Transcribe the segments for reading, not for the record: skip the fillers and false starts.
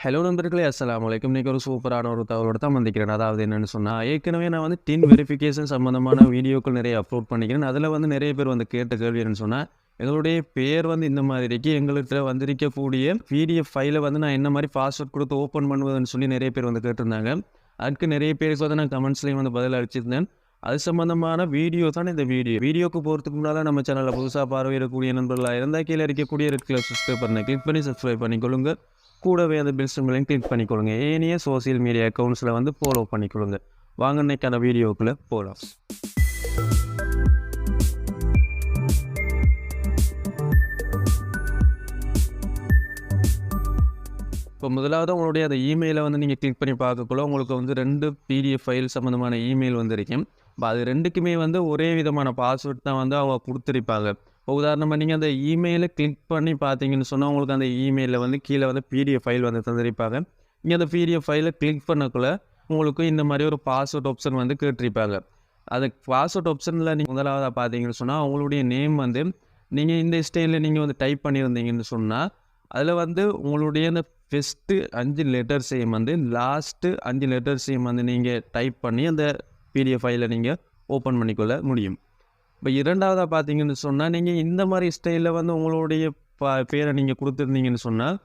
Hello நண்பர்களே, அஸ்ஸலாமு அலைக்கும். இன்றைக்கி ஒரு சூப்பரான ஒரு தகவலோடு தான் வந்திருக்கிறேன். அதாவது என்னென்னு சொன்னால், ஏற்கனவே நான் வந்து டின் வெரிஃபிகேஷன் சம்மந்தமான வீடியோக்கள் நிறைய அப்லோட் பண்ணிக்கிறேன். அதில் வந்து நிறைய பேர் வந்து கேட்ட கேள்வி என்னென்னு சொன்னால், எங்களுடைய பேர் வந்து இந்த மாதிரி இருக்கு, எங்கள்கிட்ட வந்திருக்கக்கூடிய பிடிஎஃப் ஃபைலை வந்து நான் என்ன மாதிரி பாஸ்வேர்ட் கொடுத்து ஓப்பன் பண்ணுவதுன்னு சொல்லி நிறைய பேர் வந்து கேட்டிருந்தாங்க. அதுக்கு நிறைய பேருக்கு வந்து நான் கமெண்ட்ஸ்லேயும் வந்து பதில் அளிச்சிருந்தேன். அது சம்மந்தமான வீடியோ தான் இந்த வீடியோக்கு போகிறதுக்கு முன்னால் நம்ம சேனலில் புதுசாக பார்வையிடக்கூடிய நண்பர்களாக இருந்தால் கீழே இருக்கக்கூடிய ரெட் கலர் சப்ஸ்கிரைப் பண்ணி கிளிக் பண்ணி சப்ஸ்கிரைப் பண்ணிக்கொள்ளுங்க. கூடவே அந்த பெல் சிம்பலையும் கிளிக் பண்ணிக்கொள்ளுங்க. ஏனைய சோசியல் மீடியா அக்கௌண்ட்ஸில் வந்து ஃபாலோ பண்ணிக்கொள்ளுங்க. வாங்க இன்னைக்கான வீடியோக்குள்ளே போகலாம். இப்போ முதலாவது உங்களுடைய அந்த இமெயிலை வந்து நீங்கள் கிளிக் பண்ணி பார்க்கக்குள்ள உங்களுக்கு வந்து 2 பிடிஎஃப் ஃபைல் சம்மந்தமான இமெயில் வந்துருக்கும். இப்போ அது ரெண்டுக்குமே வந்து ஒரே விதமான பாஸ்வேர்ட் தான் வந்து அவங்க கொடுத்துருப்பாங்க. இப்போ உதாரணமாக நீங்கள் அந்த இமெயிலை கிளிக் பண்ணி பார்த்தீங்கன்னு சொன்னால் உங்களுக்கு அந்த இமெயிலில் வந்து கீழே வந்து பிடிஎஃப் ஃபைல் வந்து தந்திருப்பாங்க. நீங்கள் அந்த பிடிஎஃப் ஃபைலை கிளிக் பண்ணக்குள்ள உங்களுக்கு இந்த மாதிரி ஒரு பாஸ்வேர்ட் ஆப்ஷன் வந்து கேட்டிருப்பாங்க. அது பாஸ்வேர்ட் ஆப்ஷனில் நீங்கள் முதலாவதாக பார்த்தீங்கன்னு சொன்னால் உங்களுடைய நேம் வந்து நீங்கள் இந்த ஸ்டைலில் நீங்கள் வந்து டைப் பண்ணியிருந்தீங்கன்னு சொன்னால் அதில் வந்து உங்களுடைய அந்த ஃபஸ்ட்டு 5 லெட்டர்ஸையும் வந்து லாஸ்ட்டு 5 லெட்டர்ஸையும் வந்து நீங்கள் டைப் பண்ணி அந்த பிடிஎஃப் ஃபைலை நீங்கள் ஓப்பன் பண்ணிக்கொள்ள முடியும். இப்போ இரண்டாவதாக பார்த்தீங்கன்னு சொன்னால் நீங்கள் இந்த மாதிரி ஸ்டைலில் வந்து உங்களுடைய பேரை நீங்கள் கொடுத்துருந்தீங்கன்னு சொன்னால்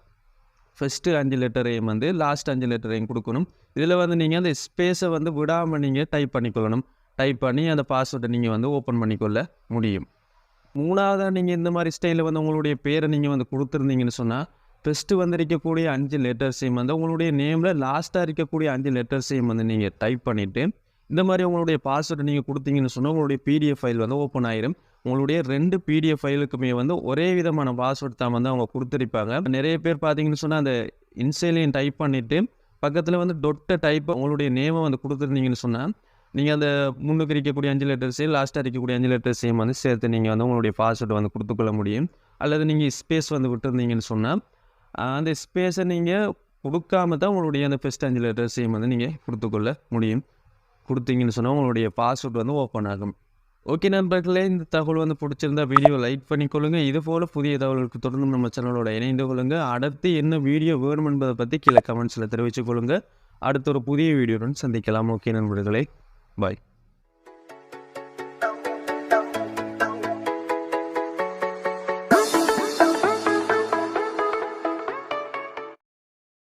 ஃபஸ்ட்டு 5 லெட்டரையும் வந்து லாஸ்ட் 5 லெட்டரையும் கொடுக்கணும். இதில் வந்து நீங்கள் அந்த ஸ்பேஸை வந்து விடாமல் நீங்கள் டைப் பண்ணிக்கொள்ளணும். டைப் பண்ணி அந்த பாஸ்வேர்டை நீங்கள் வந்து ஓப்பன் பண்ணிக்கொள்ள முடியும். மூணாவதாக நீங்கள் இந்த மாதிரி ஸ்டைலில் வந்து உங்களுடைய பேரை நீங்கள் வந்து கொடுத்துருந்தீங்கன்னு சொன்னால் ஃபஸ்ட்டு வந்து இருக்கக்கூடிய 5 லெட்டர்ஸையும் வந்து உங்களுடைய நேமில் லாஸ்ட்டாக இருக்கக்கூடிய 5 லெட்டர்ஸையும் வந்து நீங்கள் டைப் பண்ணிவிட்டு இந்த மாதிரி உங்களுடைய பாஸ்வேர்டை நீங்கள் கொடுத்தீங்கன்னு சொன்னால் உங்களுடைய பிடிஎஃப் ஃபைல் வந்து ஓப்பன் ஆயிடும். உங்களுடைய 2 பிடிஎஃப் ஃபைலுக்குமே வந்து ஒரே விதமான பாஸ்வேர்ட் தான் வந்து அவங்க கொடுத்துருப்பாங்க. நிறைய பேர் பார்த்தீங்கன்னு சொன்னால் அந்த இன்சைலையும் டைப் பண்ணிவிட்டு பக்கத்தில் வந்து டொட்டை டைப் உங்களுடைய நேமை வந்து கொடுத்துருந்தீங்கன்னு சொன்னால் நீங்கள் அந்த முன்னுக்கு இருக்கக்கூடிய 5 லெட்டர்ஸையும் லாஸ்ட்டாக இருக்கக்கூடிய 5 லெட்டர்ஸையும் வந்து சேர்த்து நீங்கள் வந்து உங்களுடைய பாஸ்வேர்டை வந்து கொடுத்துக்கொள்ள முடியும். அல்லது நீங்கள் ஸ்பேஸ் வந்து விட்டுருந்தீங்கன்னு சொன்னால் அந்த ஸ்பேஸை நீங்கள் கொடுக்காம தான் உங்களுடைய அந்த ஃபஸ்ட் 5 லெட்டர்ஸையும் வந்து நீங்கள் கொடுத்துக்கொள்ள முடியும். கொடுத்தீங்கன்னு சொன்னால் உங்களுடைய பாஸ்வேர்ட் வந்து ஓப்பன் ஆகும். ஓகே நண்பர்களே, இந்த தகவல் வந்து பிடிச்சிருந்தா வீடியோ லைக் பண்ணிக்கொள்ளுங்க. இது போல் புதிய தகவலுக்கு தொடர்ந்து நம்ம சேனலோட இணைந்து கொள்ளுங்க. அடுத்து என்ன வீடியோ வேணும் என்பதை பற்றி கீழே கமெண்ட்ஸில் தெரிவித்துக் கொள்ளுங்க. அடுத்த ஒரு புதிய வீடியோவுடன் சந்திக்கலாம். ஓகே நண்பர்களே, பாய்.